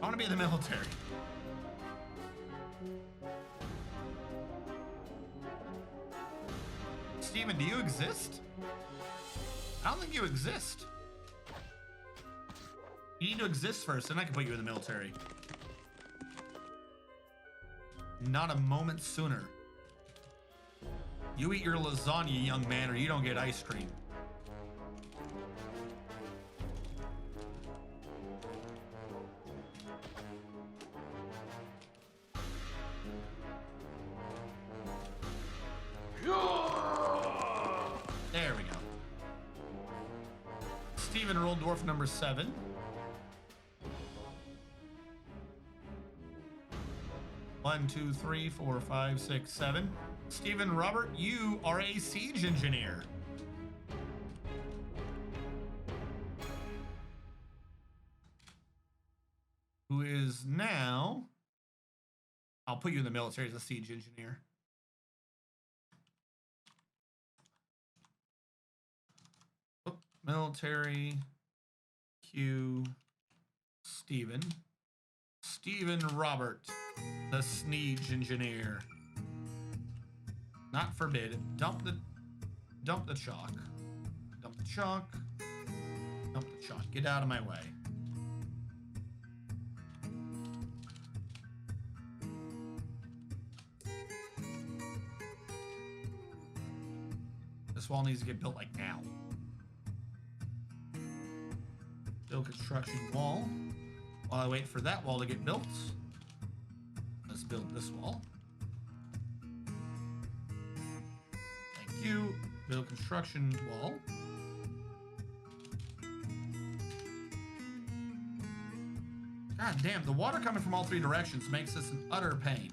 I want to be in the military. Steven, do you exist? I don't think you exist. You need to exist first, then I can put you in the military. Not a moment sooner. You eat your lasagna, young man, or you don't get ice cream. There we go. Steven rolled dwarf number 7. One, two, three, 4, 5, 6, 7. Steven Robert, you are a siege engineer. Who is now... I'll put you in the military as a siege engineer. Oh, military. Q. Steven. Steven Robert, the siege engineer. Not forbid. Dump the chalk. Dump the chalk. Dump the chalk. Get out of my way. This wall needs to get built like now. Build construction wall. While I wait for that wall to get built, let's build this wall. Thank you. Build construction wall. God damn, the water coming from all 3 directions makes this an utter pain.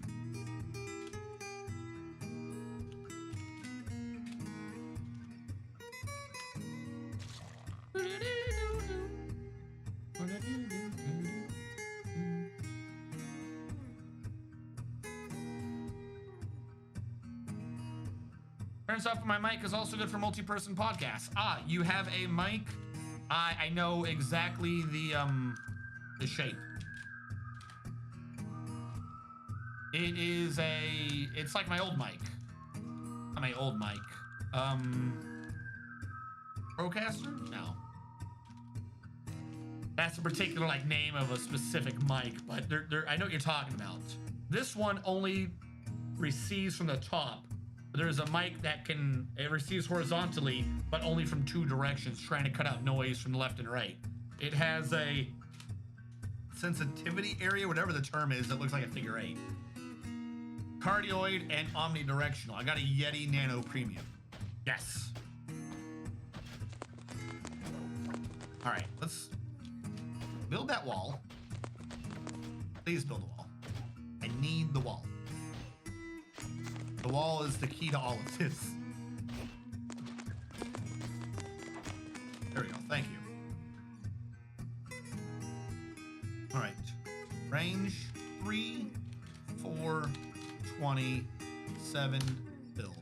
Turns off my mic is also good for multi-person podcasts. Ah, you have a mic. I know exactly the shape. It's like my old mic. Not my old mic. Procaster? No. That's a particular like name of a specific mic, but I know what you're talking about. This one only receives from the top. There's a mic that it receives horizontally, but only from 2 directions, trying to cut out noise from the left and right. It has a sensitivity area, whatever the term is, that looks like a figure 8. Cardioid and omnidirectional. I got a Yeti Nano Premium. Yes. All right, let's build that wall. Please build a wall. I need the wall. The wall is the key to all of this. There we go. Thank you. All right. Range 3, 4, 20, 7, build.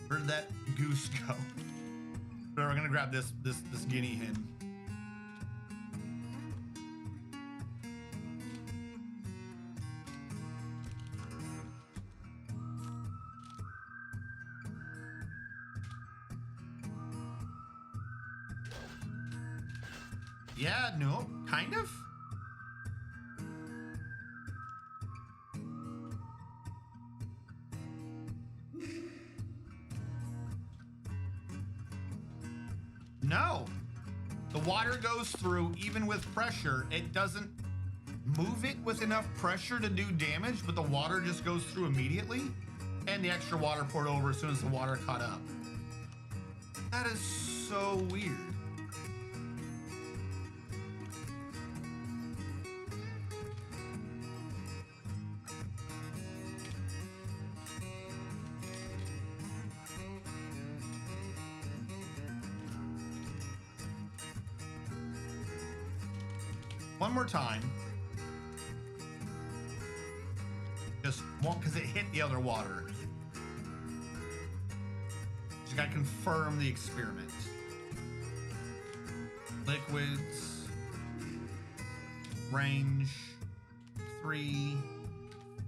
Where did that goose go? We're gonna grab this guinea hen. Yeah, no, kind of. No. The water goes through even with pressure. It doesn't move it with enough pressure to do damage, but the water just goes through immediately. And the extra water poured over as soon as the water caught up. That is so weird. One more time. Just won't, because it hit the other water. Just gotta confirm the experiment. Liquids. Range 3,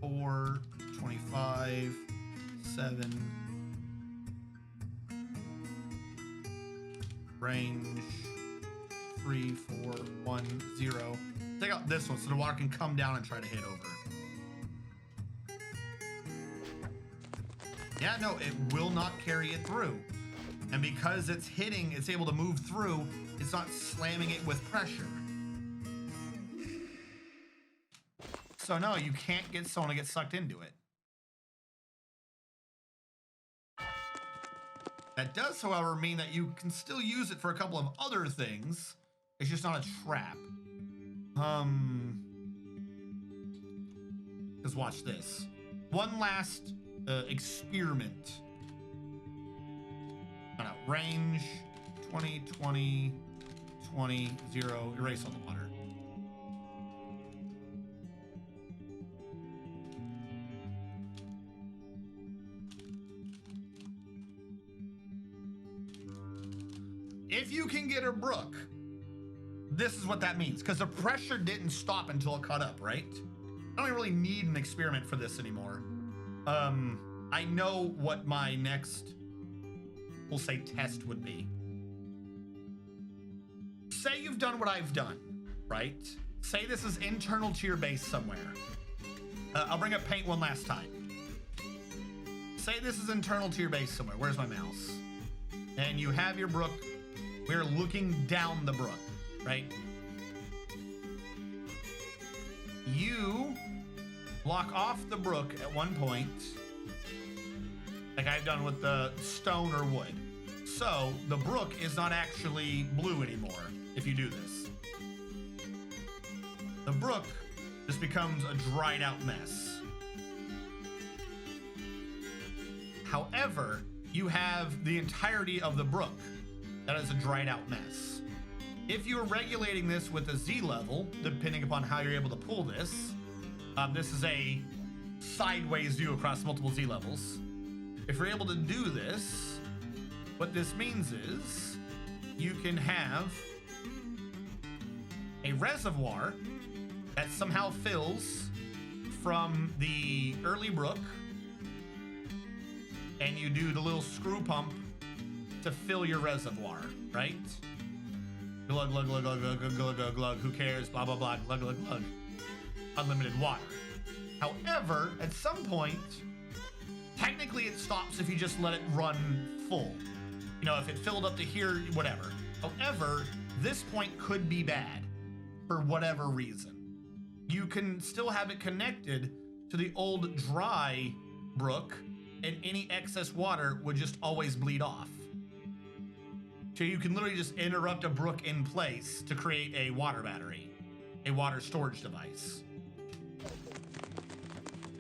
4, 25, 7. Range 3, 4, 1, 0. Take out this one so the water can come down and try to hit over. Yeah, no, it will not carry it through. And because it's hitting, it's able to move through, it's not slamming it with pressure. So no, you can't get someone to get sucked into it. That does, however, mean that you can still use it for a couple of other things. It's just not a trap. Because watch this. One last experiment. No, range 20, 20, 20, 0. Erase all the water. If you can get a brook, this is what that means, because the pressure didn't stop until it caught up, right? I don't really need an experiment for this anymore. I know what my next, we'll say, test would be. Say you've done what I've done, right? Say this is internal to your base somewhere. I'll bring up paint one last time. Say this is internal to your base somewhere. Where's my mouse? And you have your brook. We're looking down the brook, right? You block off the brook at one point, like I've done with the stone or wood. So the brook is not actually blue anymore if you do this. The brook just becomes a dried out mess. However, you have the entirety of the brook that is a dried out mess. If you're regulating this with a Z level, depending upon how you're able to pull this, this is a sideways view across multiple Z levels. If you're able to do this, what this means is you can have a reservoir that somehow fills from the early brook, and you do the little screw pump to fill your reservoir, right? Glug, glug, glug, glug, glug, glug, glug, glug, who cares, blah, blah, blah, glug, glug, glug. Unlimited water. However, at some point, technically it stops if you just let it run full. You know, if it filled up to here, whatever. However, this point could be bad for whatever reason. You can still have it connected to the old dry brook, and any excess water would just always bleed off. So you can literally just interrupt a brook in place to create a water battery, a water storage device.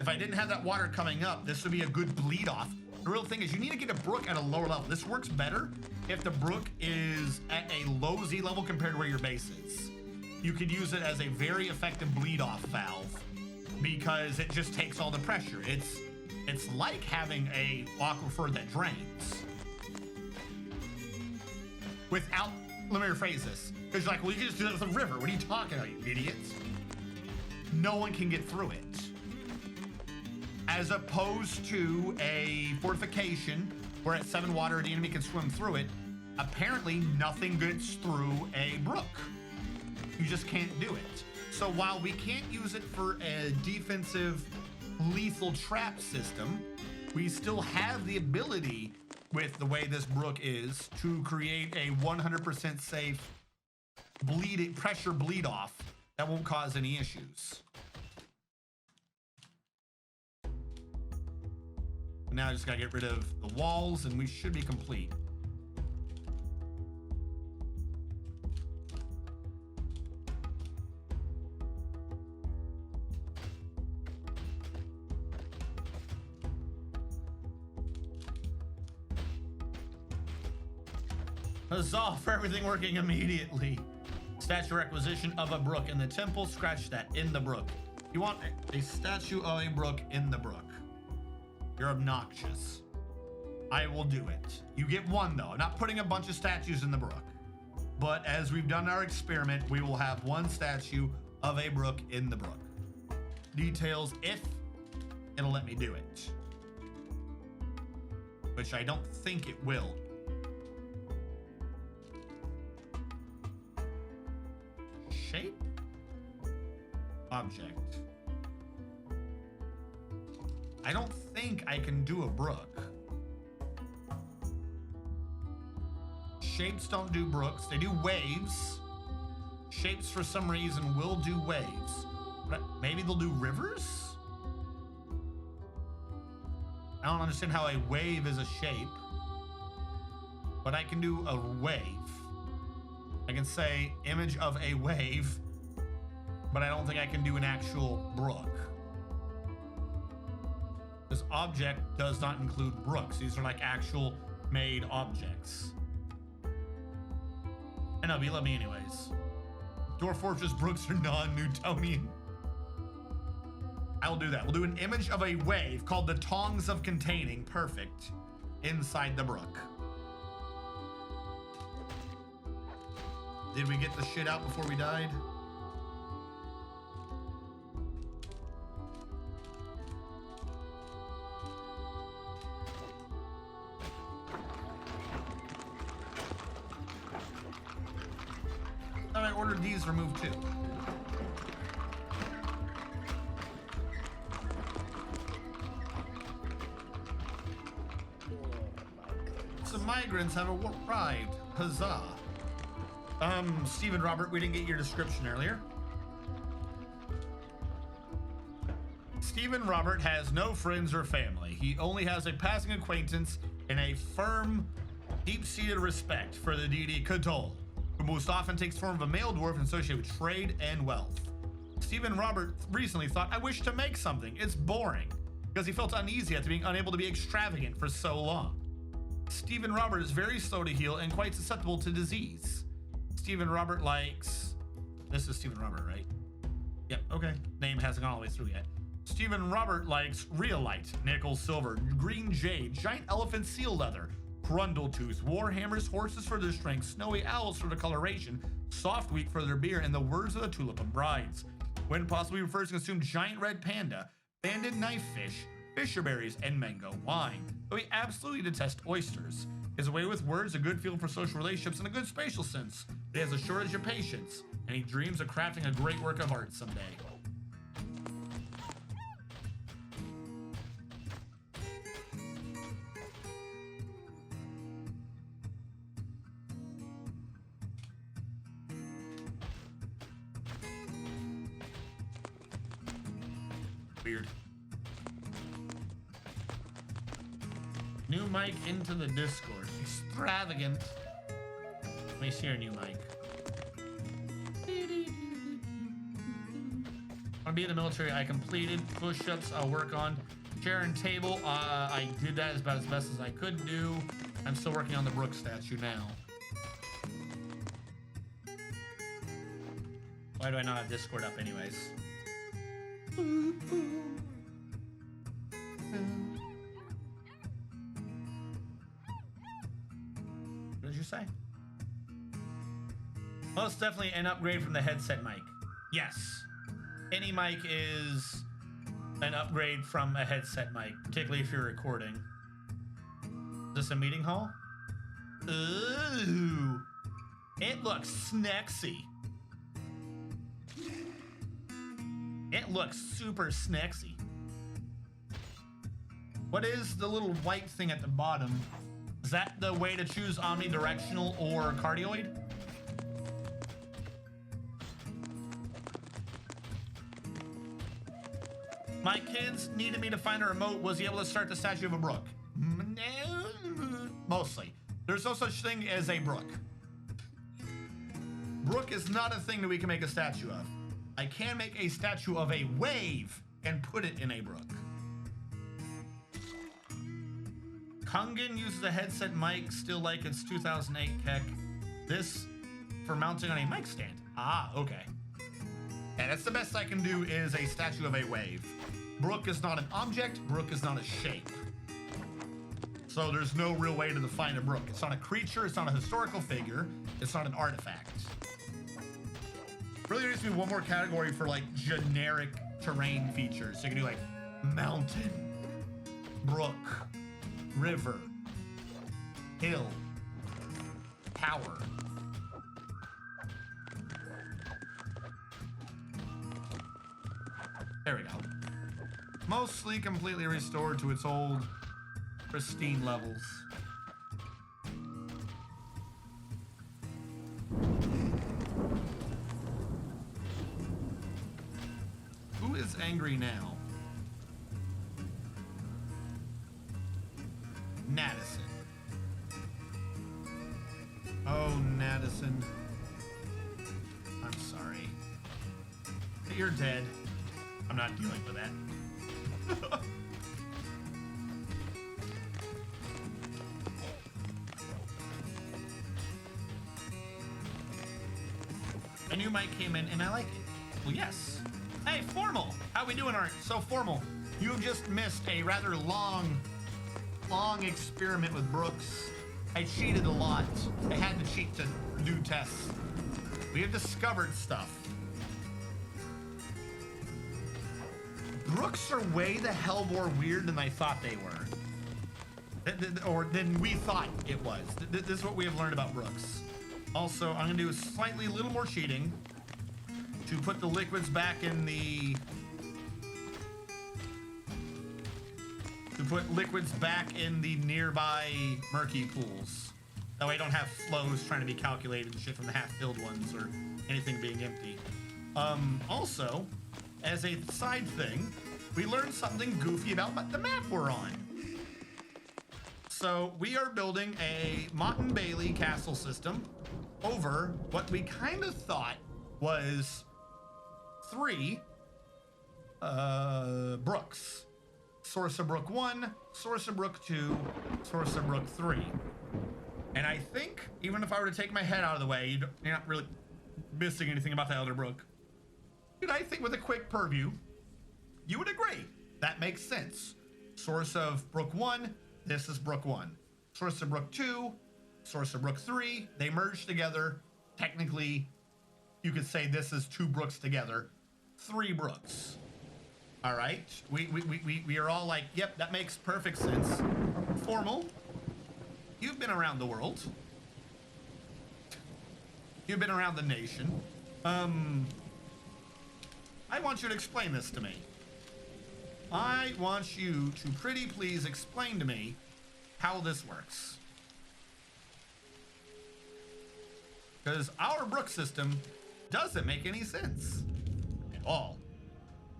If I didn't have that water coming up, this would be a good bleed off. The real thing is you need to get a brook at a lower level. This works better if the brook is at a low Z level compared to where your base is. You could use it as a very effective bleed off valve because it just takes all the pressure. It's like having a aquifer that drains. Without, let me rephrase this, because you're like, well, you can just do that with a river. What are you talking about, you idiots? No one can get through it. As opposed to a fortification where at 7 water, the enemy can swim through it. Apparently, nothing gets through a brook. You just can't do it. So while we can't use it for a defensive, lethal trap system, we still have the ability with the way this brook is to create a 100% safe pressure bleed off that won't cause any issues. Now I just gotta get rid of the walls and we should be complete. Huzzah for everything working immediately. Statue requisition of a brook in the temple. Scratch that, in the brook. You want a statue of a brook in the brook. You're obnoxious. I will do it. You get one though. I'm not putting a bunch of statues in the brook. but as we've done our experiment, we will have one statue of a brook in the brook. Details if it'll let me do it, which I don't think it will. Shape? Object. I don't think I can do a brook. Shapes don't do brooks. They do waves. Shapes, for some reason, will do waves. But maybe they'll do rivers? I don't understand how a wave is a shape. But I can do a wave. I can say image of a wave, but I don't think I can do an actual brook. This object does not include brooks. These are like actual made objects. I know, but you love me anyways. Dwarf Fortress brooks are non-Newtonian. I will do that. We'll do an image of a wave called the Tongs of Containing. Perfect. Inside the brook. Did we get the shit out before we died? I ordered these removed too. Some migrants have arrived. Huzzah. Stephen Robert, we didn't get your description earlier. Stephen Robert has no friends or family. He only has a passing acquaintance and a firm, deep-seated respect for the deity Cthulhu, who most often takes form of a male dwarf associated with trade and wealth. Stephen Robert recently thought, I wish to make something. It's boring, because he felt uneasy after being unable to be extravagant for so long. Stephen Robert is very slow to heal and quite susceptible to disease. Stephen Robert likes... This is Stephen Robert, right? Yep, okay. Name hasn't gone all the way through yet. Stephen Robert likes rhyolite, nickel, silver, green jade, giant elephant seal leather, Grundletooth, warhammers, horses for their strength, snowy owls for their coloration, soft wheat for their beer, and the words of the tulip and brides. When possible, he prefers to consume giant red panda, banded knife fish, fisherberries, and mango wine, though he absolutely detests oysters. His way with words, a good feel for social relationships, and a good spatial sense. He has a shortage of patience, and he dreams of crafting a great work of art someday. Weird. New mic into the Discord. Extravagant. Let me see your new mic. Want to be in the military? I completed push-ups. I'll work on chair and table. I did that about as best as I could do. I'm still working on the Brook statue now. Why do I not have Discord up anyways? What did you say? Most definitely an upgrade from the headset mic. Yes. Any mic is an upgrade from a headset mic, particularly if you're recording. Is this a meeting hall? Ooh. It looks snexy. It looks super snexy. What is the little white thing at the bottom? Is that the way to choose omnidirectional or cardioid? My kids needed me to find a remote. Was he able to start the statue of a brook? Mostly. There's no such thing as a brook. Brook is not a thing that we can make a statue of. I can make a statue of a wave and put it in a brook. Kungan uses a headset mic, still like its 2008 Keck. This for mounting on a mic stand. Ah, okay. And that's the best I can do is a statue of a wave. Brook is not an object, brook is not a shape. So there's no real way to define a brook. It's not a creature, it's not a historical figure, it's not an artifact. Really, there needs to be one more category for like generic terrain features. So you can do like mountain, brook, river, hill, tower. There we go. Mostly completely restored to its old pristine levels. Who is angry now? Madison. Oh, Madison. I'm sorry. You're dead. I'm not dealing with that. I knew Mike came in and I like it. Well, yes. Hey, Formal. How we doing, Art? So Formal, you have just missed a rather long experiment with Brooks. I cheated a lot. I had to cheat to do tests. We have discovered stuff. Brooks are way the hell more weird than I thought they were. Or than we thought it was. This is what we have learned about Brooks. Also, I'm gonna do a little more cheating to put the liquids back in the... nearby murky pools. That way I don't have flows trying to be calculated and shit from the half-filled ones or anything being empty. Also, as a side thing, we learned something goofy about the map we're on. So we are building a Mott and Bailey castle system over what we kind of thought was 3 brooks. Source of Brook 1, Source of Brook 2, Source of Brook 3. And I think, even if I were to take my head out of the way, you're not really missing anything about the other brook. And I think with a quick purview, you would agree. That makes sense. Source of Brook 1, this is Brook 1. Source of Brook 2, Source of Brook 3, they merge together. Technically, you could say this is 2 brooks together. 3 brooks. All right, we are all like, yep, that makes perfect sense. Formal, you've been around the world. You've been around the nation. I want you to explain this to me. I want you to pretty please explain to me how this works. Because our brook system doesn't make any sense at all.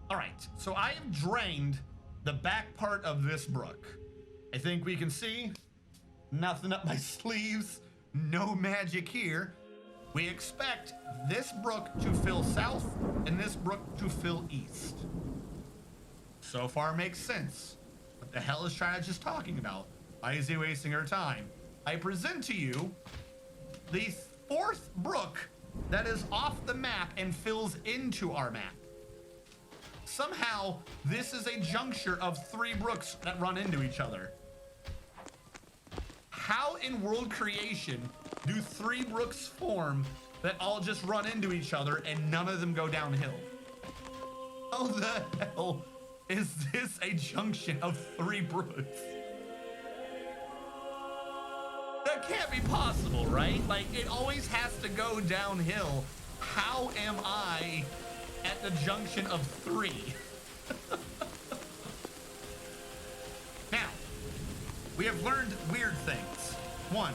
All right, so I have drained the back part of this brook. I think we can see nothing up my sleeves, no magic here. We expect this brook to fill south and this brook to fill east. So far makes sense. What the hell is Strategist talking about? Why is he wasting our time? I present to you the 4th brook that is off the map and fills into our map. Somehow, this is a juncture of 3 brooks that run into each other. How in world creation do 3 brooks form that all just run into each other and none of them go downhill? How the hell is this a junction of 3 brooks? That can't be possible, right? Like, it always has to go downhill. How am I at the junction of 3? Now, we have learned weird things. 1,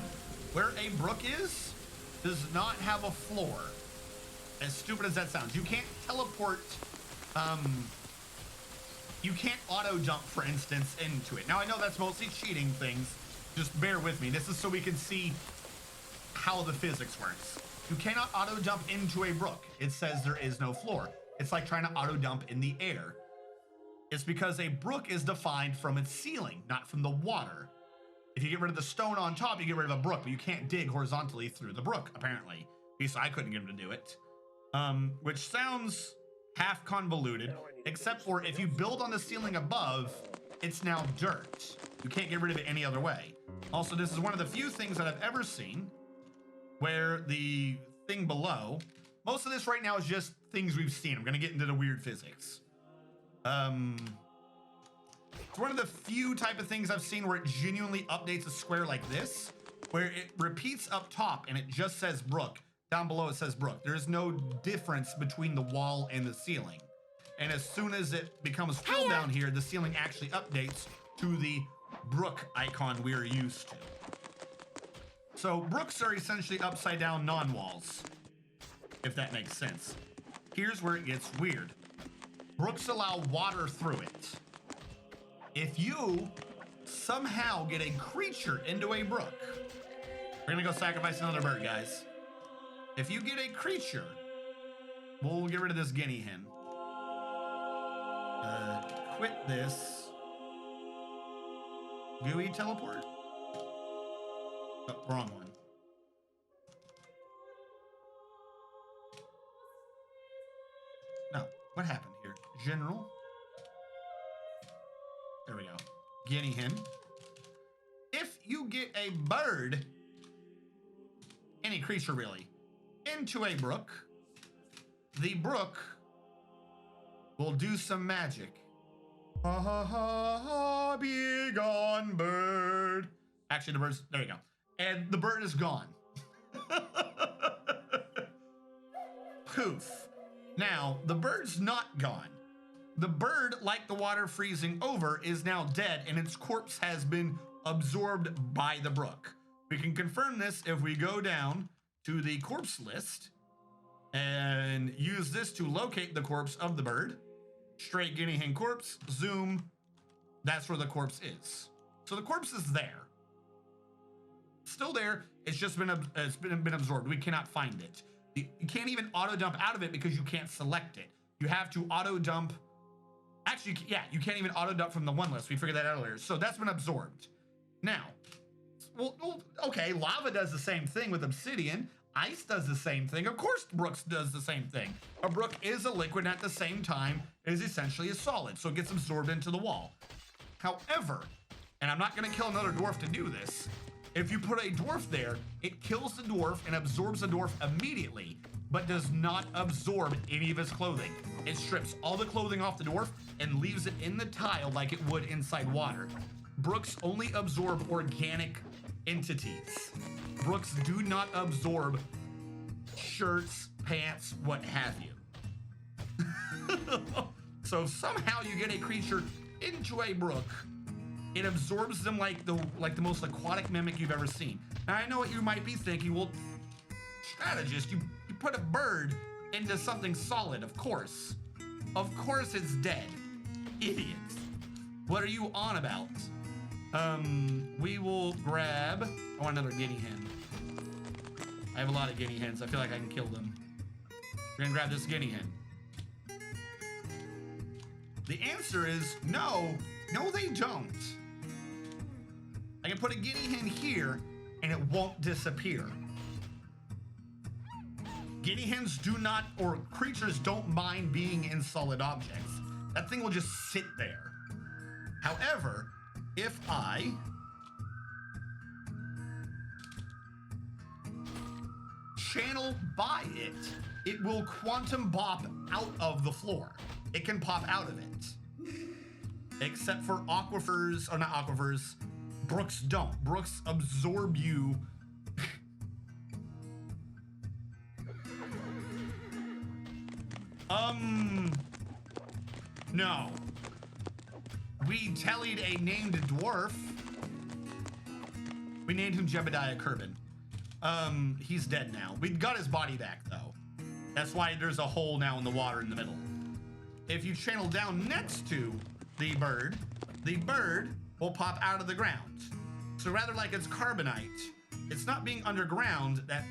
where a brook is, does not have a floor. As stupid as that sounds. You can't teleport, you can't auto jump, for instance, into it. Now, I know that's mostly cheating things. Just bear with me. This is so we can see how the physics works. You cannot auto jump into a brook. It says there is no floor. It's like trying to auto dump in the air. It's because a brook is defined from its ceiling, not from the water. If you get rid of the stone on top, you get rid of a brook, but you can't dig horizontally through the brook, apparently. At least I couldn't get him to do it. Which sounds half convoluted, except for if you build on the ceiling above, it's now dirt. You can't get rid of it any other way. Also, this is one of the few things that I've ever seen where the thing below, most of this right now is just things we've seen. I'm gonna get into the weird physics. It's one of the few type of things I've seen where it genuinely updates a square like this, where it repeats up top and it just says brook. Down below it says brook. There's no difference between the wall and the ceiling. And as soon as it becomes full down here, the ceiling actually updates to the brook icon we're used to. So brooks are essentially upside down non-walls, if that makes sense. Here's where it gets weird. Brooks allow water through it. If you somehow get a creature into a brook, we're gonna go sacrifice another bird, guys. If you get a creature, we'll get rid of this guinea hen. Quit this. GUI teleport? Oh, wrong one. No, what happened here? General. There we go. Guinea hen. If you get a bird, any creature really, into a brook, the brook will do some magic. Ha ha ha ha, be gone, bird. Actually, the bird's, there you go. And the bird is gone. Poof. Now, the bird's not gone. The bird, like the water freezing over, is now dead and its corpse has been absorbed by the brook. We can confirm this if we go down to the corpse list and use this to locate the corpse of the bird. Straight guinea hen corpse, zoom, that's where the corpse is. So the corpse is there. Still there, it's just been absorbed. We cannot find it. You can't even auto dump out of it because you can't select it. You have to auto dump. Actually, yeah, you can't even auto dump from the one list. We figured that out earlier. So that's been absorbed. Now, well, okay, lava does the same thing with obsidian. Ice does the same thing. Of course, brooks does the same thing. A brook is a liquid and at the same time is essentially a solid, so it gets absorbed into the wall. However, and I'm not going to kill another dwarf to do this, if you put a dwarf there, it kills the dwarf and absorbs the dwarf immediately, but does not absorb any of his clothing. It strips all the clothing off the dwarf and leaves it in the tile like it would inside water. Brooks only absorb organic entities. Brooks do not absorb shirts, pants, what have you. So if somehow you get a creature into a brook, it absorbs them like the most aquatic mimic you've ever seen. Now I know what you might be thinking, well, strategist, you put a bird into something solid, of course. Of course it's dead. Idiots. What are you on about? We will grab, I want another guinea hen. I have a lot of guinea hens. I feel like I can kill them. We're gonna grab this guinea hen. The answer is no. No, they don't. I can put a guinea hen here and it won't disappear. Guinea hens do not, or creatures don't mind being in solid objects. That thing will just sit there. However, if I channel by it, it will quantum bop out of the floor. It can pop out of it. Except for aquifers, or not aquifers, brooks don't. Brooks absorb you. No. We tallied a named dwarf. We named him Jebediah Kerbin. He's dead now. We got his body back though. That's why there's a hole now in the water in the middle. If you channel down next to the bird will pop out of the ground. So rather like it's carbonite, it's not being underground that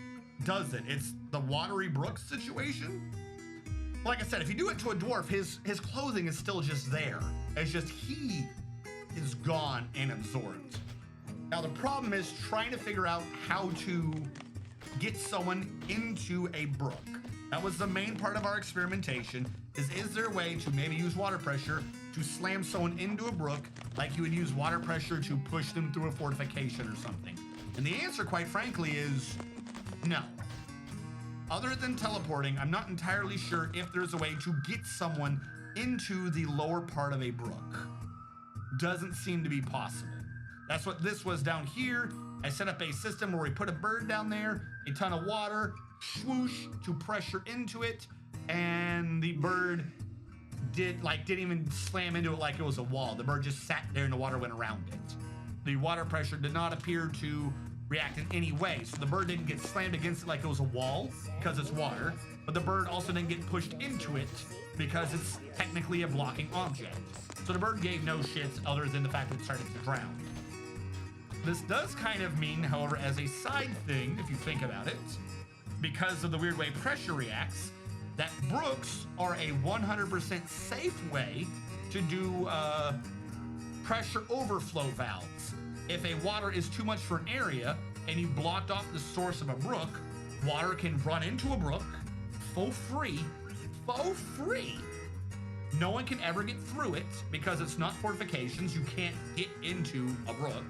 does it. It's the watery brook situation. Like I said, if you do it to a dwarf, his clothing is still just there. It's just he is gone and absorbed. Now the problem is trying to figure out how to get someone into a brook. That was the main part of our experimentation, is there a way to maybe use water pressure to slam someone into a brook like you would use water pressure to push them through a fortification or something? And the answer, quite frankly, is no. Other than teleporting, I'm not entirely sure if there's a way to get someone into the lower part of a brook. Doesn't seem to be possible. That's what this was down here. I set up a system where we put a bird down there, a ton of water, swoosh to pressure into it, and the bird didn't even slam into it like it was a wall. The bird just sat there and the water went around it. The water pressure did not appear to react in any way, so the bird didn't get slammed against it like it was a wall because it's water, but the bird also didn't get pushed into it because it's technically a blocking object. So the bird gave no shits other than the fact that it started to drown. This does kind of mean, however, as a side thing, if you think about it, because of the weird way pressure reacts, that brooks are a 100% safe way to do pressure overflow valves. If a water is too much for an area and you blocked off the source of a brook, water can run into a brook for free. No one can ever get through it because it's not fortifications. You can't get into a brook.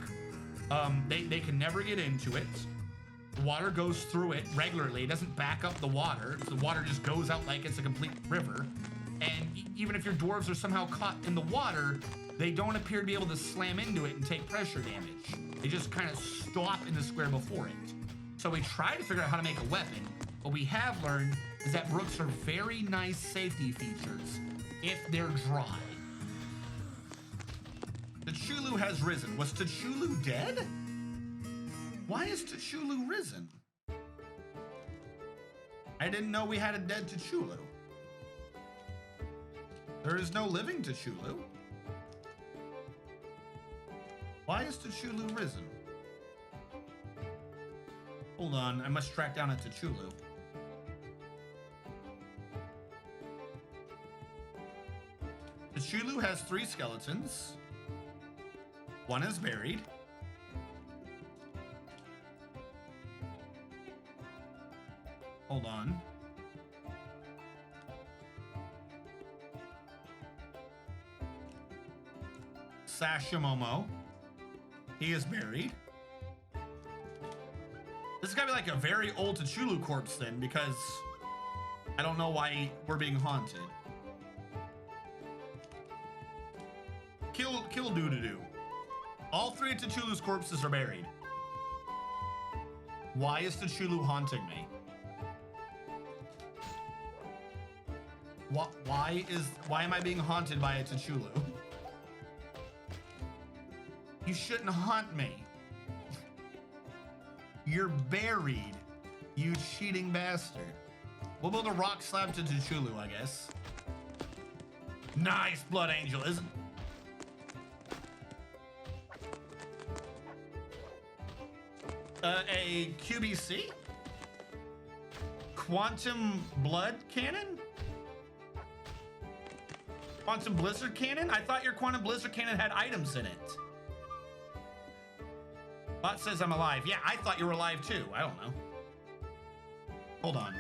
They can never get into it. The water goes through it regularly. It doesn't back up the water. The water just goes out like it's a complete river. And even if your dwarves are somehow caught in the water, they don't appear to be able to slam into it and take pressure damage. They just kind of stop in the square before it. So we try to figure out how to make a weapon. What we have learned is that brooks are very nice safety features if they're dry. T'Chulu has risen. Was T'Chulu dead? Why is T'Chulu risen? I didn't know we had a dead T'Chulu. There is no living T'Chulu. Why is T'Chulu risen? Hold on, I must track down a T'Chulu. T'Chulu has 3 skeletons. One is buried. Hold on. Sashimomo. He is buried. This is gotta be like a very old T'Chulu corpse then, because I don't know why we're being haunted. Kill doo-doo-doo. All 3 of T'Chulu's corpses are buried. Why is T'Chulu haunting me? Why am I being haunted by a T'Chulu? You shouldn't haunt me. You're buried, you cheating bastard. We'll build a rock slab to T'Chulu, I guess. Nice, Blood Angel, isn't it? A QBC? Quantum Blood Cannon? Quantum Blizzard Cannon? I thought your Quantum Blizzard Cannon had items in it. Bot says I'm alive. Yeah, I thought you were alive too. I don't know. Hold on.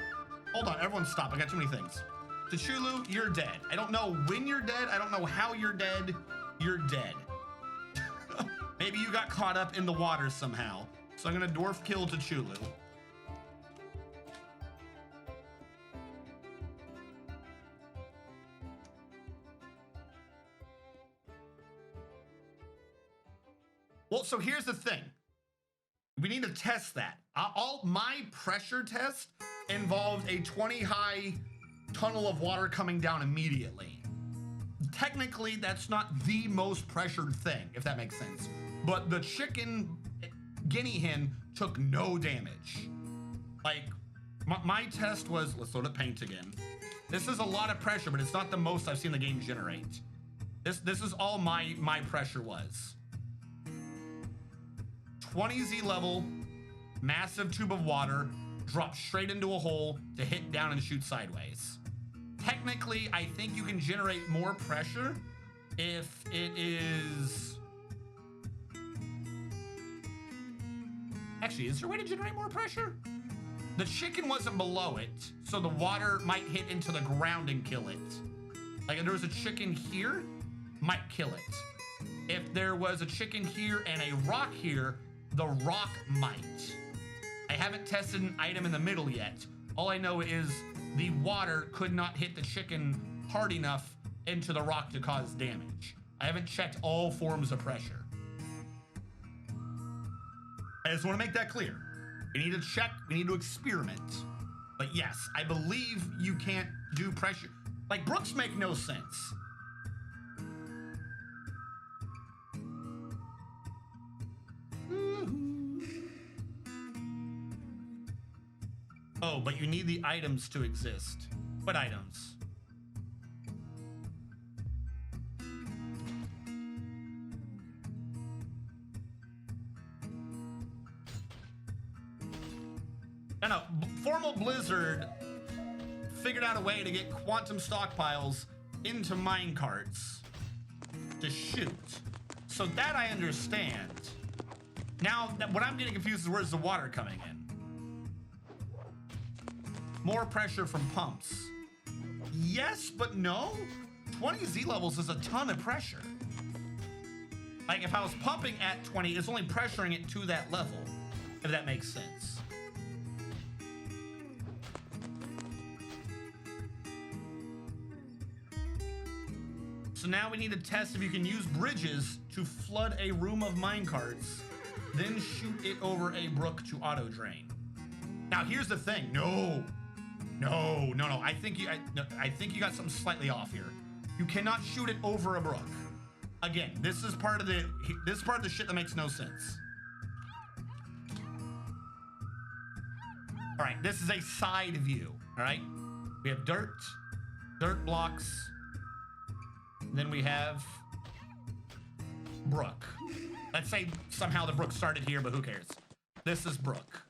Hold on, everyone stop. I got too many things. T'Chulu, you're dead. I don't know when you're dead. I don't know how you're dead. You're dead. Maybe you got caught up in the water somehow. So I'm gonna dwarf kill T'Chulu. Well, so here's the thing. We need to test that. All my pressure test involved a 20 high tunnel of water coming down immediately. Technically, that's not the most pressured thing, if that makes sense. But the chicken guinea hen took no damage. Like, my test was, let's load up paint again. This is a lot of pressure, but it's not the most I've seen the game generate. This is all my pressure was. 20 Z level, massive tube of water, drop straight into a hole to hit down and shoot sideways. Technically, I think you can generate more pressure if it is... Actually, is there a way to generate more pressure? The chicken wasn't below it, so the water might hit into the ground and kill it. Like if there was a chicken here, might kill it. If there was a chicken here and a rock here, the rock might. I haven't tested an item in the middle yet. All I know is the water could not hit the chicken hard enough into the rock to cause damage. I haven't checked all forms of pressure. I just want to make that clear. We need to check, we need to experiment. But yes, I believe you can't do pressure. Like, brooks make no sense. Oh, but you need the items to exist. What items? No, Formal Blizzard figured out a way to get quantum stockpiles into minecarts to shoot. So that I understand. Now, what I'm getting confused is where's the water coming in? More pressure from pumps. Yes, but no. 20 Z levels is a ton of pressure. Like if I was pumping at 20, it's only pressuring it to that level, if that makes sense. So now we need to test if you can use bridges to flood a room of minecarts, then shoot it over a brook to auto drain. Now here's the thing. No. I think you got something slightly off here. You cannot shoot it over a brook. Again, this is part of the shit that makes no sense. All right, this is a side view. All right, we have dirt blocks. Then we have brook. Let's say somehow the brook started here, but who cares? This is brook.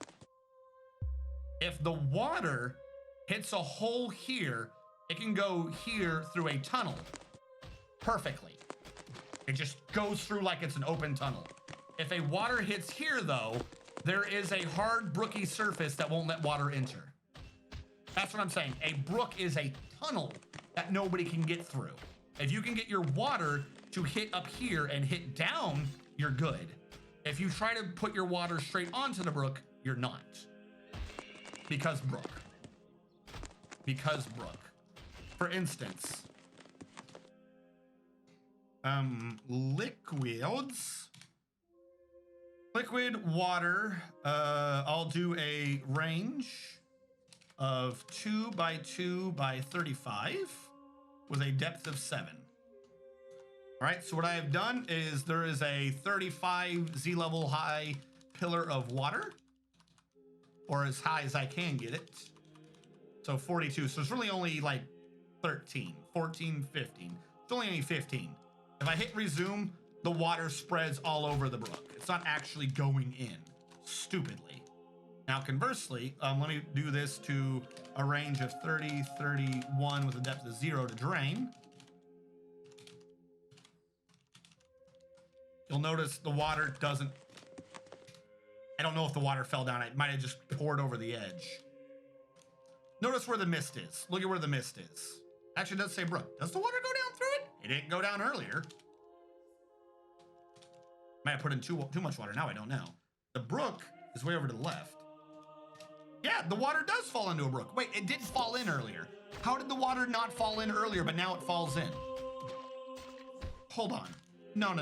If the water hits a hole here, it can go here through a tunnel perfectly. It just goes through like it's an open tunnel. If a water hits here though, there is a hard brooky surface that won't let water enter. That's what I'm saying. A brook is a tunnel that nobody can get through. If you can get your water to hit up here and hit down, you're good. If you try to put your water straight onto the brook, you're not. Because brook. For instance, liquid water, I'll do a range of 2 by 2 by 35 with a depth of 7. All right, so what I have done is there is a 35 Z level high pillar of water, or as high as I can get it. So 42, so it's really only like 13, 14, 15. It's only 15. If I hit resume, the water spreads all over the brook. It's not actually going in, stupidly. Now conversely, let me do this to a range of 30, 31 with a depth of 0 to drain. You'll notice the water doesn't, I don't know if the water fell down. It might have just poured over the edge. Notice where the mist is. Look at where the mist is. Actually, it does say brook. Does the water go down through it? It didn't go down earlier. Might have put in too much water. Now I don't know. The brook is way over to the left. Yeah, the water does fall into a brook. Wait, it did fall in earlier. How did the water not fall in earlier, but now it falls in? Hold on. No.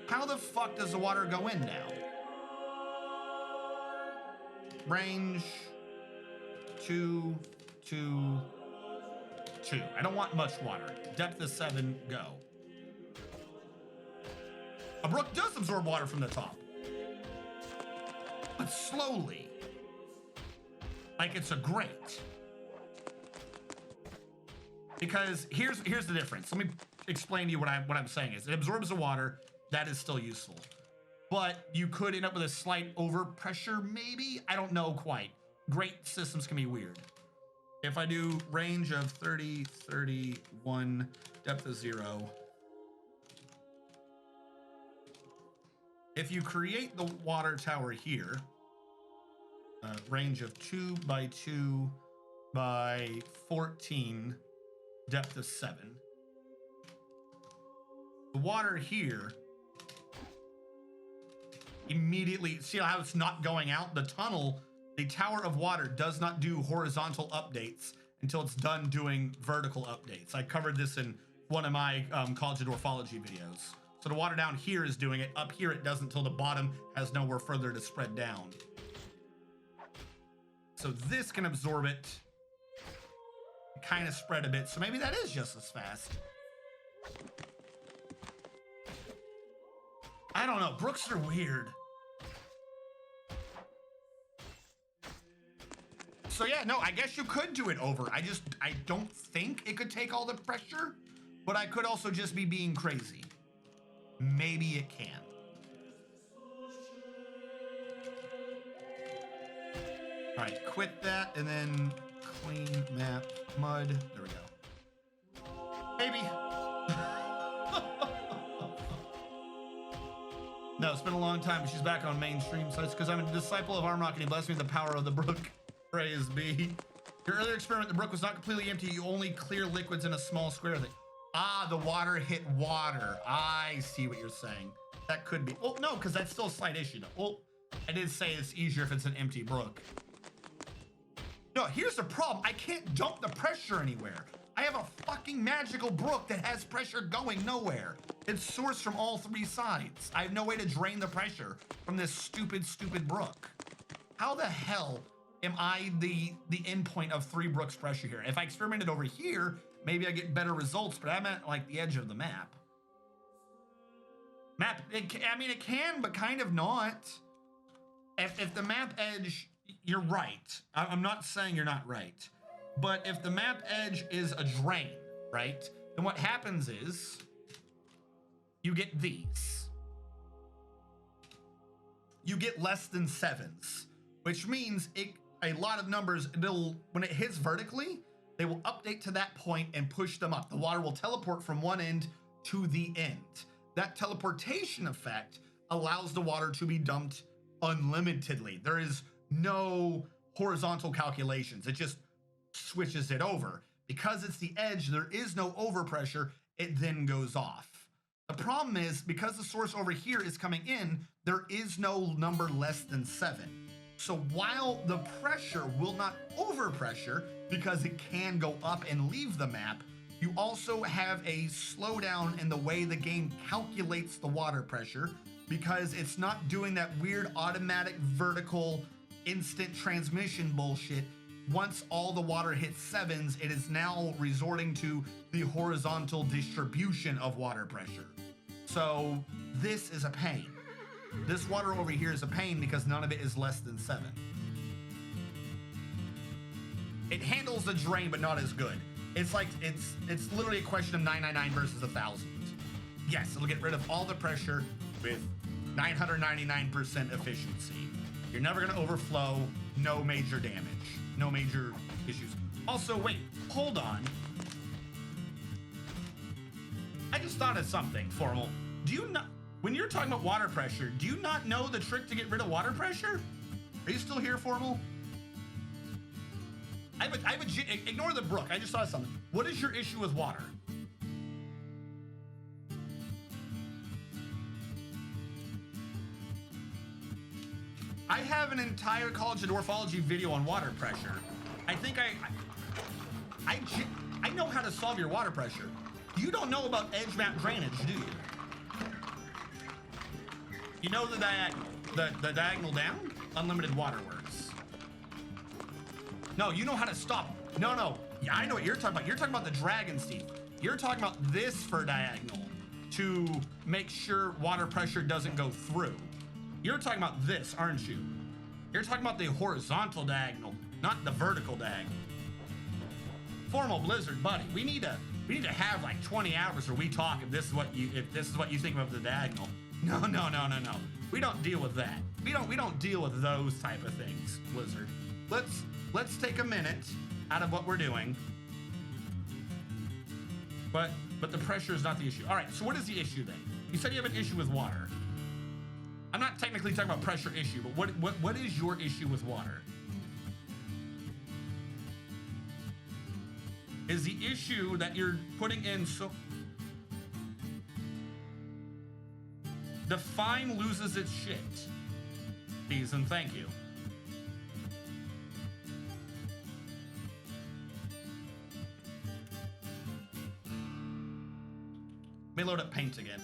How the fuck does the water go in now? Range 2, 2, 2. I don't want much water. Depth of 7, go. A brook does absorb water from the top, but slowly, like it's a grate. Because here's the difference. Let me explain to you what I'm saying is it absorbs the water. That is still useful, but you could end up with a slight overpressure, maybe. I don't know quite. Grate systems can be weird. If I do range of 30, 31, depth of 0. If you create the water tower here, range of 2 by 2 by 14, depth of 7. The water here immediately, see how it's not going out? The tunnel, the tower of water does not do horizontal updates until it's done doing vertical updates. I covered this in one of my College of Dwarfology videos. So the water down here is doing it. Up here it doesn't until the bottom has nowhere further to spread down. So this can absorb it, kind of spread a bit. So maybe that is just as fast. I don't know. Brooks are weird. So yeah, no, I guess you could do it over. I don't think it could take all the pressure, but I could also just be being crazy. Maybe it can. All right, quit that and then clean map mud. There we go. Maybe. No, it's been a long time. She's back on mainstream. So it's because I'm a disciple of Armrock and he blessed me with the power of the brook. Praise be. Your earlier experiment, the brook was not completely empty. You only clear liquids in a small square thing. Ah, the water hit water. I see what you're saying. That could be. Well, no, because that's still a slight issue. Though. Well, I did say it's easier if it's an empty brook. No, here's the problem. I can't dump the pressure anywhere. I have a fucking magical brook that has pressure going nowhere. It's sourced from all three sides. I have no way to drain the pressure from this stupid brook. How the hell am I the endpoint of 3 brooks pressure here? If I experimented over here, maybe I get better results, but I'm at like the edge of the map. I mean, it can, but kind of not. If the map edge, you're right. I'm not saying you're not right. But if the map edge is a drain, right? Then what happens is you get these. You get less than 7s, which means a lot of numbers, when it hits vertically, they will update to that point and push them up. The water will teleport from one end to the end. That teleportation effect allows the water to be dumped unlimitedly. There is no horizontal calculations. It just switches it over. Because it's the edge, there is no overpressure. It then goes off. The problem is, because the source over here is coming in, there is no number less than 7. So while the pressure will not overpressure, because it can go up and leave the map, you also have a slowdown in the way the game calculates the water pressure, because it's not doing that weird automatic vertical instant transmission bullshit. Once all the water hits 7s, it is now resorting to the horizontal distribution of water pressure. So this is a pain. This water over here is a pain because none of it is less than 7. It handles the drain, but not as good. It's like, it's literally a question of 999 versus 1,000. Yes, it'll get rid of all the pressure with 999% efficiency. You're never gonna overflow, no major damage. No major issues. Also, wait, hold on. I just thought of something, Formal. Do you not, when you're talking about water pressure, do you not know the trick to get rid of water pressure? Are you still here, Formal? Ignore the brook. I just thought of something. What is your issue with water? I have an entire College of Dwarfology video on water pressure. I think I know how to solve your water pressure. You don't know about edge map drainage, do you? You know the diagonal down? Unlimited water works. No, you know how to stop. No. Yeah, I know what you're talking about. You're talking about the dragon's teeth. You're talking about this for diagonal to make sure water pressure doesn't go through. You're talking about this, aren't you? You're talking about the horizontal diagonal, not the vertical diagonal. Formal Blizzard, buddy. We need to have like 20 hours where we talk if this is what you think of the diagonal. No. We don't deal with that. We don't deal with those type of things, Blizzard. Let's take a minute out of what we're doing. But the pressure is not the issue. All right, so what is the issue then? You said you have an issue with water. I'm not technically talking about pressure issue, but what is your issue with water? Is the issue that you're putting in so... Define loses its shit. Season, thank you. Let me load up paint again.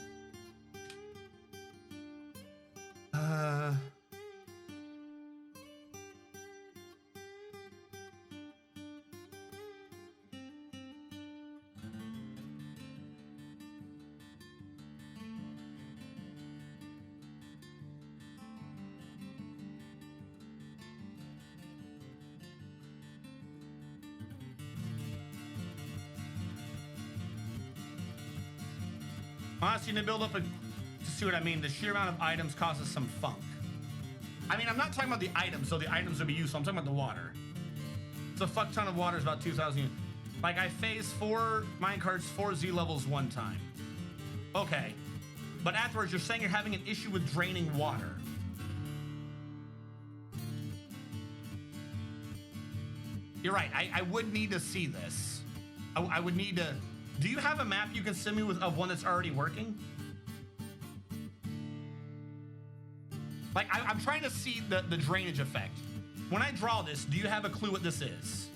Honestly, to build up to see what I mean, the sheer amount of items causes some funk. I mean, I'm not talking about the items, so the items would be useful. I'm talking about the water. It's a fuck ton of water, it's about 2,000 units. Like, I phased 4 minecarts, 4 Z levels one time. Okay. But afterwards, you're saying you're having an issue with draining water. You're right, I would need to see this. I would need to... Do you have a map you can send me with of one that's already working? Like, I'm trying to see the drainage effect. When I draw this, do you have a clue what this is?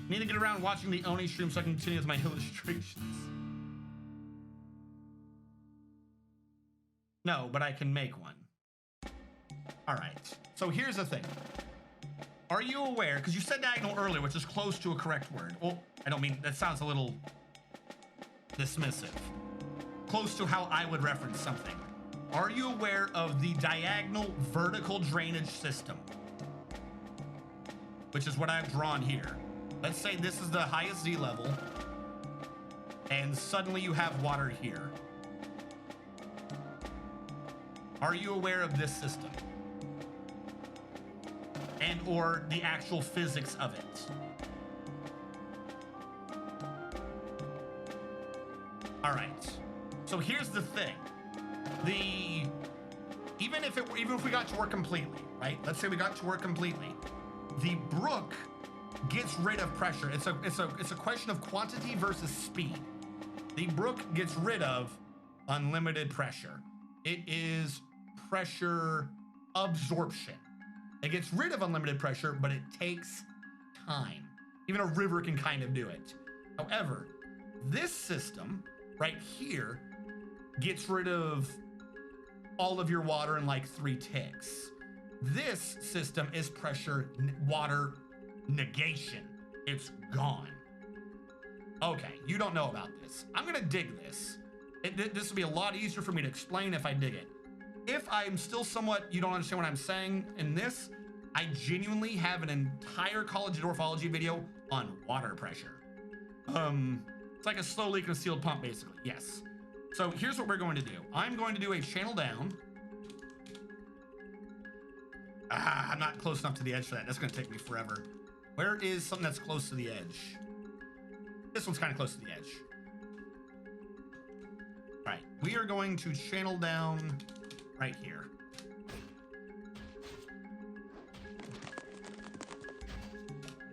Need to get around watching the Oni stream so I can continue with my illustrations. No, but I can make one. All right, so here's the thing. Are you aware, because you said diagonal earlier, which is close to a correct word. Well, I don't mean, that sounds a little dismissive. Close to how I would reference something. Are you aware of the diagonal vertical drainage system? Which is what I've drawn here. Let's say this is the highest Z level, and suddenly you have water here. Are you aware of this system? And or the actual physics of it? All right. So here's the thing. Even if we got to work completely, right? Let's say we got to work completely. The brook gets rid of pressure. It's a question of quantity versus speed. The brook gets rid of unlimited pressure. It is pressure absorption. It gets rid of unlimited pressure, but it takes time. Even a river can kind of do it. However, this system right here gets rid of all of your water in like 3 ticks. This system is pressure water negation. It's gone. Okay, you don't know about this. I'm gonna dig this. This will be a lot easier for me to explain if I dig it. If I'm still somewhat, you don't understand what I'm saying in this, I genuinely have an entire College of Dwarfology video on water pressure. It's like a slowly concealed pump, basically. Yes. So here's what we're going to do. I'm going to do a channel down. I'm not close enough to the edge for that. That's going to take me forever. Where is something that's close to the edge? This one's kind of close to the edge. All right, we are going to channel down right here.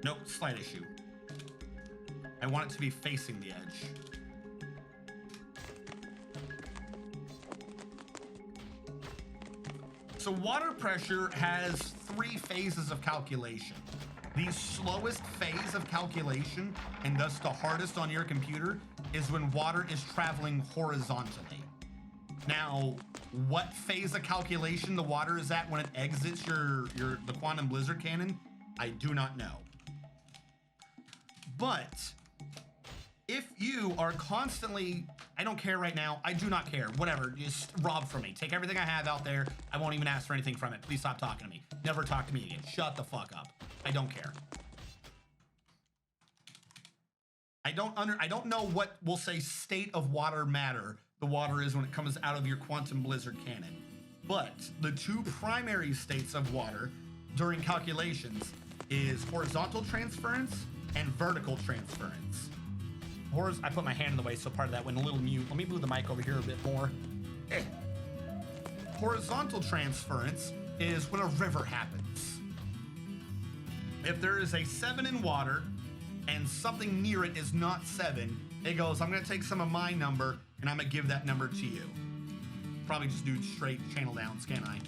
Nope, slight issue. I want it to be facing the edge. So water pressure has 3 phases of calculation. The slowest phase of calculation, and thus the hardest on your computer, is when water is traveling horizontally. Now, what phase of calculation the water is at when it exits the quantum blizzard cannon, I do not know. But if you are constantly, I don't care right now, I do not care, whatever, just rob from me. Take everything I have out there. I won't even ask for anything from it. Please stop talking to me. Never talk to me again. Shut the fuck up. I don't care. I don't know what we'll say state of water matter the water is when it comes out of your quantum blizzard cannon. But the 2 primary states of water during calculations is horizontal transference and vertical transference. I put my hand in the way, so part of that went a little mute. Let me move the mic over here a bit more. Horizontal transference is when a river happens. If there is a 7 in water and something near it is not 7, it goes, I'm going to take some of my number and I'm gonna give that number to you. Probably just do straight channel down, scan I.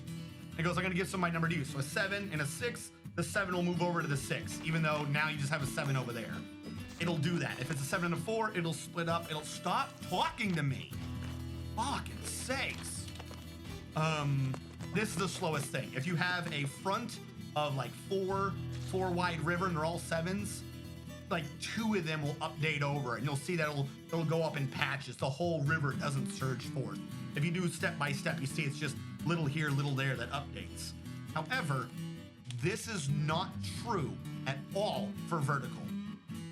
It goes, I'm gonna give some my number to you. So a 7 and a 6, the 7 will move over to the 6, even though now you just have a 7 over there. It'll do that. If it's a 7 and a 4, it'll split up. It'll stop talking to me. Fucking sakes. This is the slowest thing. If you have a front of like four wide river and they're all 7s, like 2 of them will update over, and you'll see that it'll go up in patches. The whole river doesn't surge forth. If you do step by step, you see it's just little here, little there that updates. However, this is not true at all for vertical.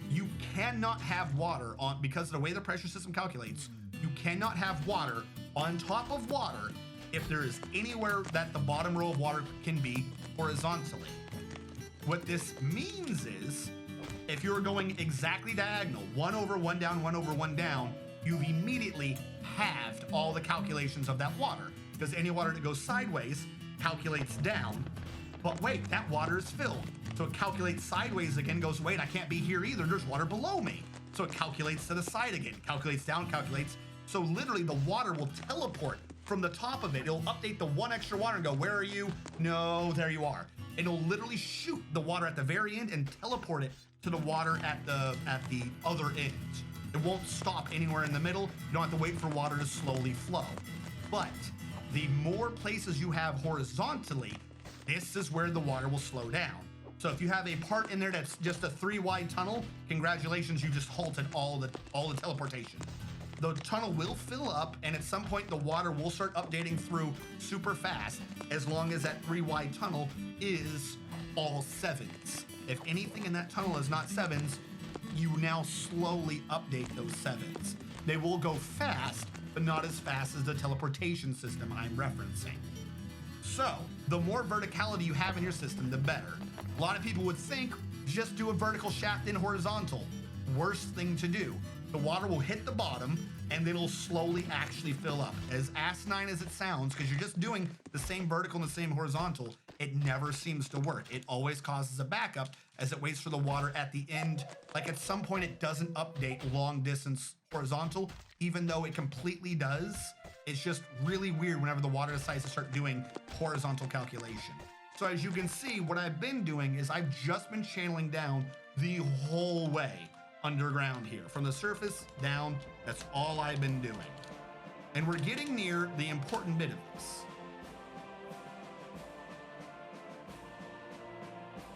You cannot have water on, because of the way the pressure system calculates, you cannot have water on top of water if there is anywhere that the bottom row of water can be horizontally. What this means is, if you're going exactly diagonal, 1 over 1 down, 1 over 1 down, you've immediately halved all the calculations of that water, because any water that goes sideways calculates down. But wait, that water is filled. So it calculates sideways again, goes, wait, I can't be here either. There's water below me. So it calculates to the side again, calculates down, calculates. So literally the water will teleport from the top of it. It'll update the 1 extra water and go, where are you? No, there you are. It'll literally shoot the water at the very end and teleport it to the water at the other end. It won't stop anywhere in the middle. You don't have to wait for water to slowly flow. But the more places you have horizontally, this is where the water will slow down. So if you have a part in there that's just a 3 wide tunnel, congratulations, you just halted all the teleportation. The tunnel will fill up, and at some point the water will start updating through super fast, as long as that 3 wide tunnel is all 7s. If anything in that tunnel is not 7s, you now slowly update those 7s. They will go fast, but not as fast as the teleportation system I'm referencing. So the more verticality you have in your system, the better. A lot of people would think, just do a vertical shaft in horizontal. Worst thing to do. The water will hit the bottom, and then it'll slowly actually fill up. As asinine as it sounds, because you're just doing the same vertical and the same horizontal, it never seems to work. It always causes a backup as it waits for the water at the end. Like at some point it doesn't update long distance horizontal, even though it completely does. It's just really weird whenever the water decides to start doing horizontal calculation. So as you can see, what I've been doing is I've just been channeling down the whole way underground here. From the surface down, that's all I've been doing. And we're getting near the important bit of this.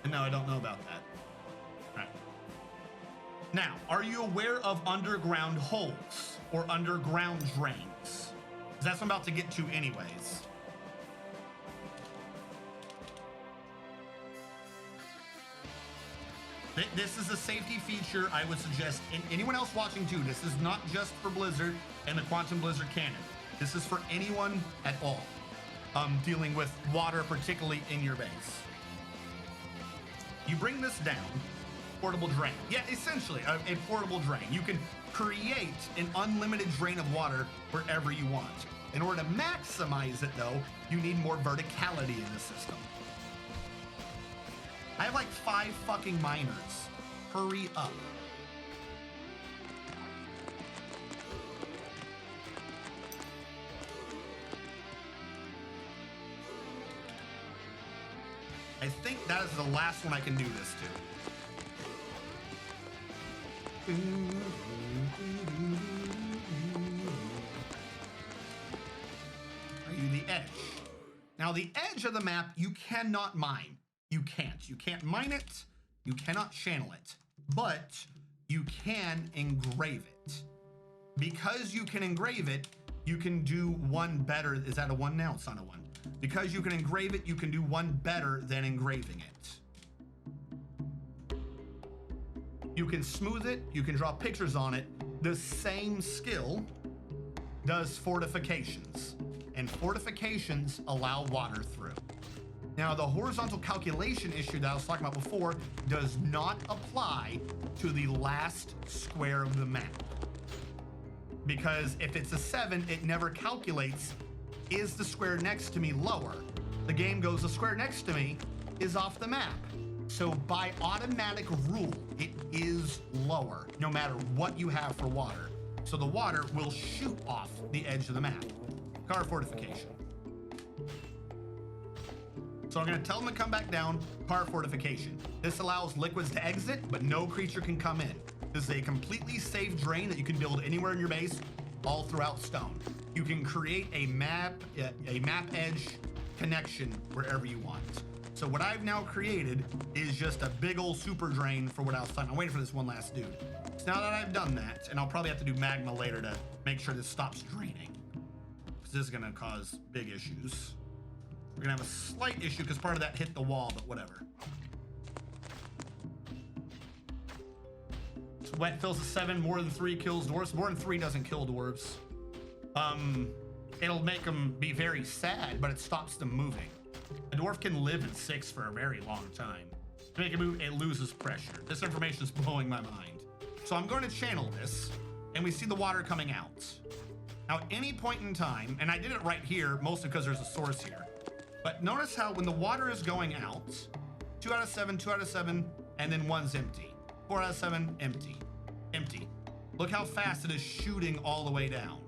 And no, I don't know about that. All right. Now, are you aware of underground holes or underground drains? Because that's what I'm about to get to anyways. This is a safety feature I would suggest anyone else watching too. This is not just for Blizzard and the Quantum Blizzard canon. This is for anyone at all dealing with water, particularly in your base. You bring this down, portable drain. Yeah, essentially a portable drain. You can create an unlimited drain of water wherever you want. In order to maximize it though, you need more verticality in the system. I have like 5 fucking miners. Hurry up. I think that is the last one I can do this to. Are you the edge? Now the edge of the map you cannot mine. You can't mine it, you cannot channel it, but you can engrave it. Because you can engrave it, you can do one better. Is that a 1 now? It's not a 1. Because you can engrave it, you can do one better than engraving it. You can smooth it, you can draw pictures on it. The same skill does fortifications, and fortifications allow water through. Now, the horizontal calculation issue that I was talking about before does not apply to the last square of the map. Because if it's a 7, it never calculates, is the square next to me lower? The game goes, the square next to me is off the map. So by automatic rule, it is lower, no matter what you have for water. So the water will shoot off the edge of the map. Car fortification. So I'm gonna tell them to come back down, car fortification. This allows liquids to exit, but no creature can come in. This is a completely safe drain that you can build anywhere in your base, all throughout stone. You can create a map edge connection wherever you want. So what I've now created is just a big old super drain for what I was talking. I'm waiting for this one last dude. So now that I've done that, and I'll probably have to do magma later to make sure this stops draining, because this is gonna cause big issues. We're gonna have a slight issue because part of that hit the wall, but whatever. Wet fills a 7, more than 3 kills dwarves. More than 3 doesn't kill dwarves. It'll make them be very sad, but it stops them moving. A dwarf can live at 6 for a very long time. To make it move, it loses pressure. This information is blowing my mind. So I'm going to channel this, and we see the water coming out. Now, at any point in time, and I did it right here, mostly because there's a source here, but notice how when the water is going out, 2 out of 7, 2 out of 7, and then 1's empty. 4 out of 7, empty. Empty. Look how fast it is shooting all the way down.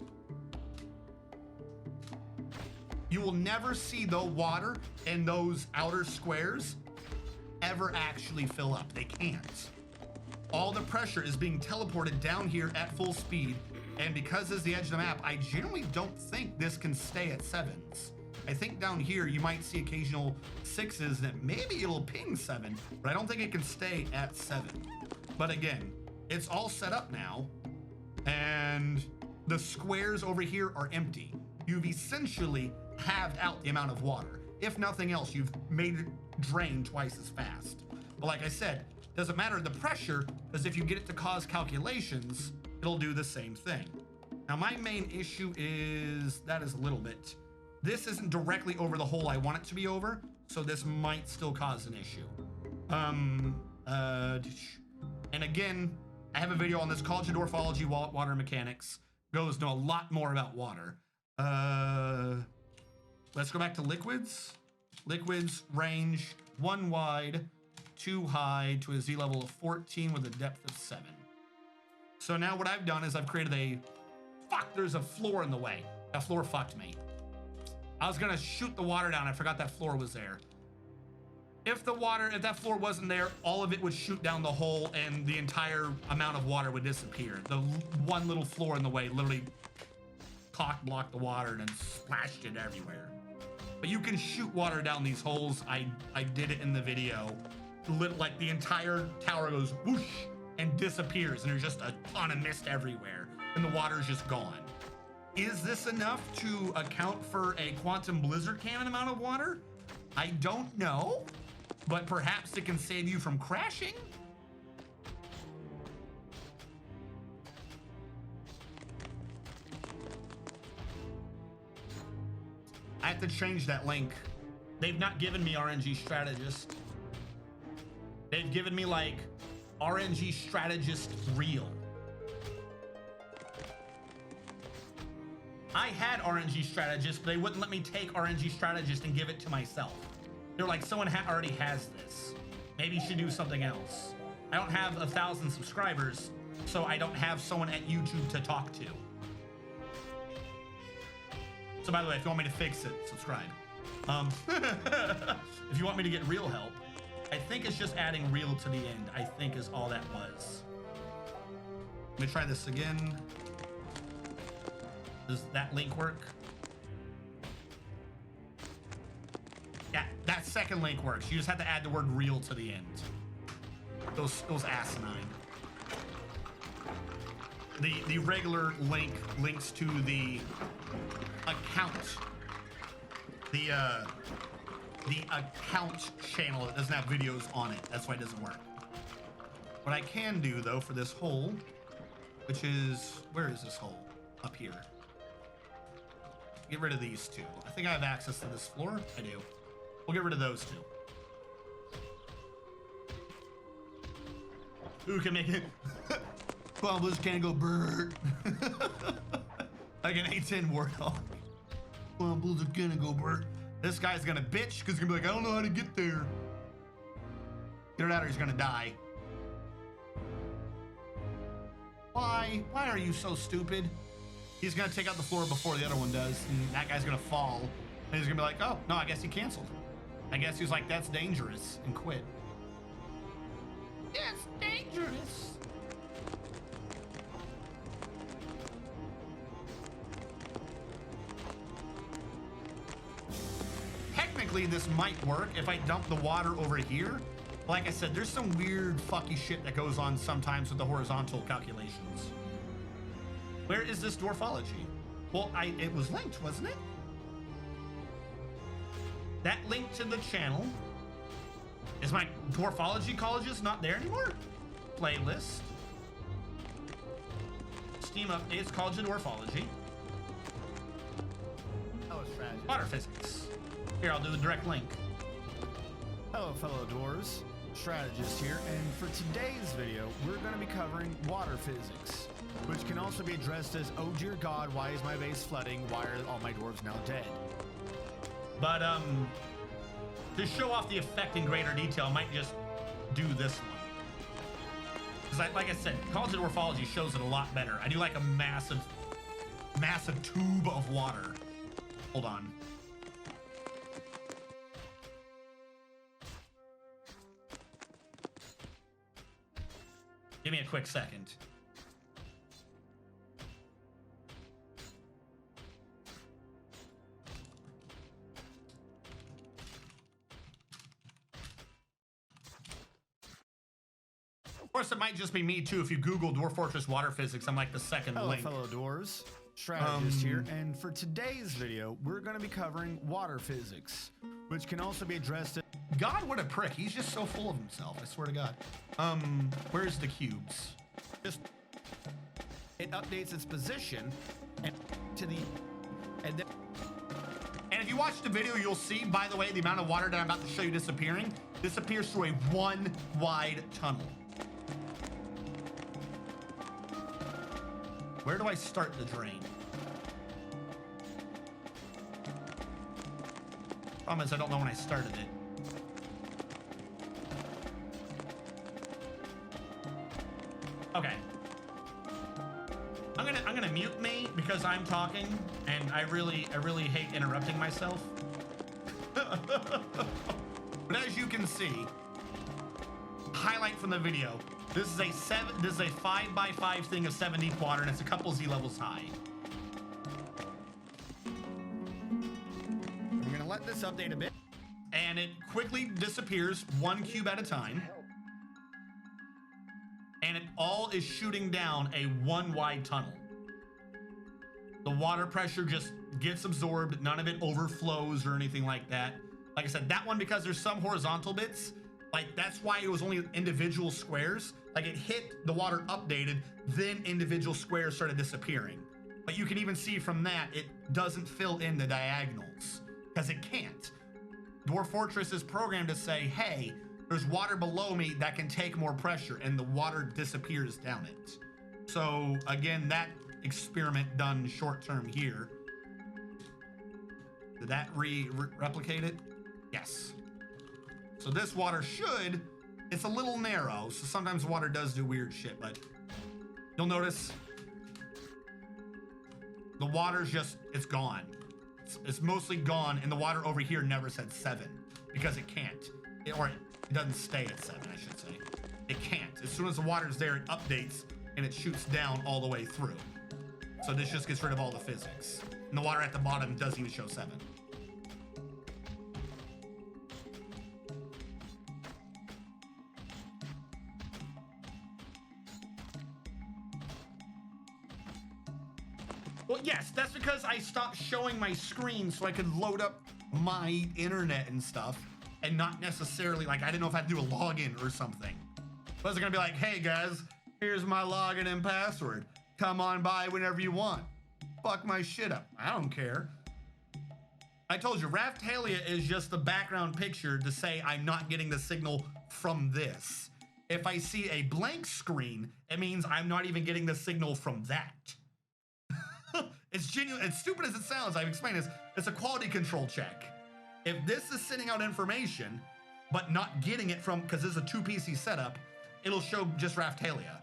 You will never see the water in those outer squares ever actually fill up. They can't. All the pressure is being teleported down here at full speed, and because this is the edge of the map, I generally don't think this can stay at 7s. I think down here you might see occasional 6s that maybe it'll ping 7, but I don't think it can stay at 7. But again, it's all set up now, and the squares over here are empty. You've essentially halved out the amount of water. If nothing else, you've made it drain twice as fast. But like I said, doesn't matter the pressure, because if you get it to cause calculations, it'll do the same thing. Now my main issue is that is a little bit. This isn't directly over the hole I want it to be over, so this might still cause an issue. And again, I have a video on this, College of Dwarfology, Water Mechanics. Goes to a lot more about water. Let's go back to liquids. Liquids range 1 wide, 2 high to a Z level of 14 with a depth of 7. So now what I've done is I've created a, fuck, there's a floor in the way. That floor fucked me. I was gonna shoot the water down. I forgot that floor was there. If that floor wasn't there, all of it would shoot down the hole and the entire amount of water would disappear. The one little floor in the way literally cock blocked the water and then splashed it everywhere. But you can shoot water down these holes. I did it in the video. Like the entire tower goes whoosh and disappears, and there's just a ton of mist everywhere, and the water's just gone. Is this enough to account for a quantum blizzard cannon amount of water? I don't know, but perhaps it can save you from crashing. I have to change that link. They've not given me RNG strategist. They've given me like RNG strategist real. I had RNG strategist, but they wouldn't let me take RNG strategist and give it to myself. They're like, someone already has this. Maybe you should do something else. I don't have 1,000 subscribers, so I don't have someone at YouTube to talk to. So by the way, if you want me to fix it, subscribe. If you want me to get real help, I think it's just adding real to the end, I think is all that was. Let me try this again. Does that link work? Yeah, that second link works. You just have to add the word real to the end. Those asinine. The regular link links to the account. The account channel that doesn't have videos on it. That's why it doesn't work. What I can do though for this hole, which is, where is this hole? Up here. Get rid of these two. I think I have access to this floor. I do. We'll get rid of those two. Who can make it? Bubbles can't go bird. Like an A10 warthog. Bubbles are gonna go bird. This guy's gonna bitch because he's gonna be like, I don't know how to get there. Get it out or he's gonna die. Why? Why are you so stupid? He's gonna take out the floor before the other one does, and that guy's gonna fall. And he's gonna be like, oh, no, I guess he canceled. I guess he was like, that's dangerous, and quit. It's dangerous. Technically, this might work if I dump the water over here. Like I said, there's some weird fucky shit that goes on sometimes with the horizontal calculations. Where is this dwarfology? Well, it was linked, wasn't it? That link to the channel. Is my dwarfology colleges not there anymore? Playlist. Steam updates, College of Dwarfology. Hello, strategist. Water physics. Here, I'll do the direct link. Hello, fellow dwarves. Strategist here, and for today's video, we're going to be covering water physics, which can also be addressed as, oh dear God, why is my base flooding? Why are all my dwarves now dead? But to show off the effect in greater detail, I might just do this one. Because like I said, College of Dwarfology shows it a lot better. I do like a massive tube of water. Hold on. Give me a quick second. Of course, it might just be me too. If you Google Dwarf Fortress water physics, I'm like the second Hello, link. fellow dwarves. Strategist here, and for today's video, we're going to be covering water physics, which can also be addressed as... God, what a prick. He's just so full of himself, I swear to God. Where's the cubes? Just it updates its position and to the and if you watch the video, you'll see, by the way, the amount of water that I'm about to show you disappearing disappears through a one wide tunnel. Where do I start the drain? Problem is, I don't know when I started it. Okay. I'm gonna mute me because I'm talking, and I really hate interrupting myself. But as you can see, highlight from the video, this is a 5x5 thing of 7 deep water, and it's a couple Z levels high. we're going to let this update a bit. And it quickly disappears 1 cube at a time. And it all is shooting down a 1 wide tunnel. The water pressure just gets absorbed. None of it overflows or anything like that. Like I said, that one, because there's some horizontal bits, like that's why it was only individual squares. Like it hit, the water updated, then individual squares started disappearing. But you can even see from that, it doesn't fill in the diagonals because it can't. Dwarf Fortress is programmed to say, hey, there's water below me that can take more pressure, and the water disappears down it. So again, that experiment done short term here. Did that replicate it? Yes. So this water should, it's a little narrow, so sometimes water does do weird shit, but you'll notice the water's just, it's gone. It's mostly gone, and the water over here never said 7 because it can't. It doesn't stay at 7, I should say. It can't. As soon as the water's there, it updates and it shoots down all the way through. So this just gets rid of all the physics. And the water at the bottom doesn't even show 7. Well, yes, that's because I stopped showing my screen so I could load up my internet and stuff, and not necessarily, like, I didn't know if I had to do a login or something. I was gonna be like, hey guys, here's my login and password. Come on by whenever you want. Fuck my shit up. I don't care. I told you, Raphtalia is just the background picture to say I'm not getting the signal from this. If I see a blank screen, it means I'm not even getting the signal from that. It's genuine, as stupid as it sounds, I've explained this, it's a quality control check. If this is sending out information, but not getting it from, because this is a 2 PC setup, it'll show just Raphtalia.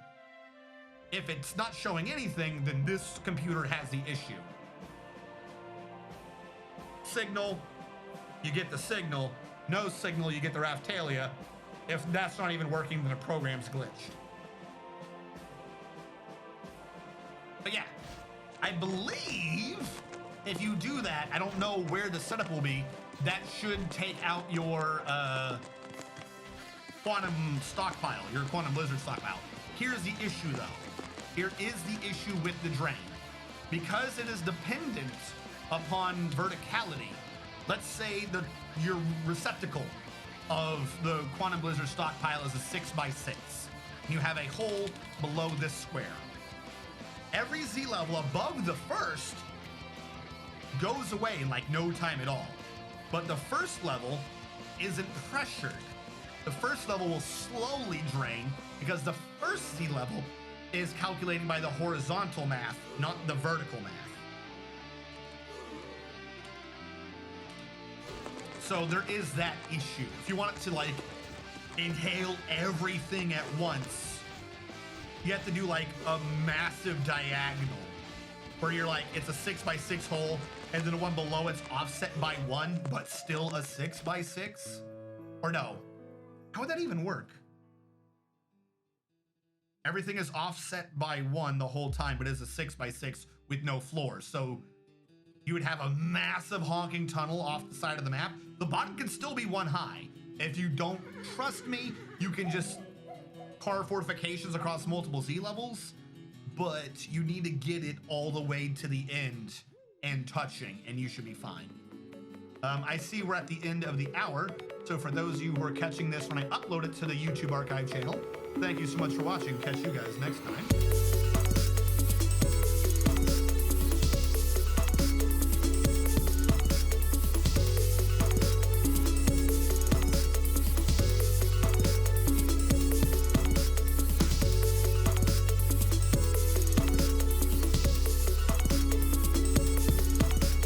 If it's not showing anything, then this computer has the issue. Signal, you get the signal. No signal, you get the Raphtalia. If that's not even working, then the program's glitched. But yeah, I believe if you do that, I don't know where the setup will be, that should take out your quantum stockpile, your quantum blizzard stockpile. Here's the issue though. Here is the issue with the drain. Because it is dependent upon verticality, let's say your receptacle of the quantum blizzard stockpile is a 6x6. You have a hole below this square. Every Z level above the first goes away in like no time at all. But the first level isn't pressured. The first level will slowly drain because the first Z level is calculating by the horizontal math, not the vertical math. So there is that issue. If you want it to like inhale everything at once, you have to do like a massive diagonal where you're like, it's a 6x6 hole and then the one below it's offset by 1, but still a 6x6? Or no, how would that even work? Everything is offset by 1 the whole time, but it's a 6x6 with no floors. So you would have a massive honking tunnel off the side of the map. The bottom can still be 1 high. If you don't trust me, you can just carve fortifications across multiple Z levels, but you need to get it all the way to the end and touching, and you should be fine. I see we're at the end of the hour, so for those of you who are catching this when I upload it to the YouTube archive channel, thank you so much for watching. Catch you guys next time.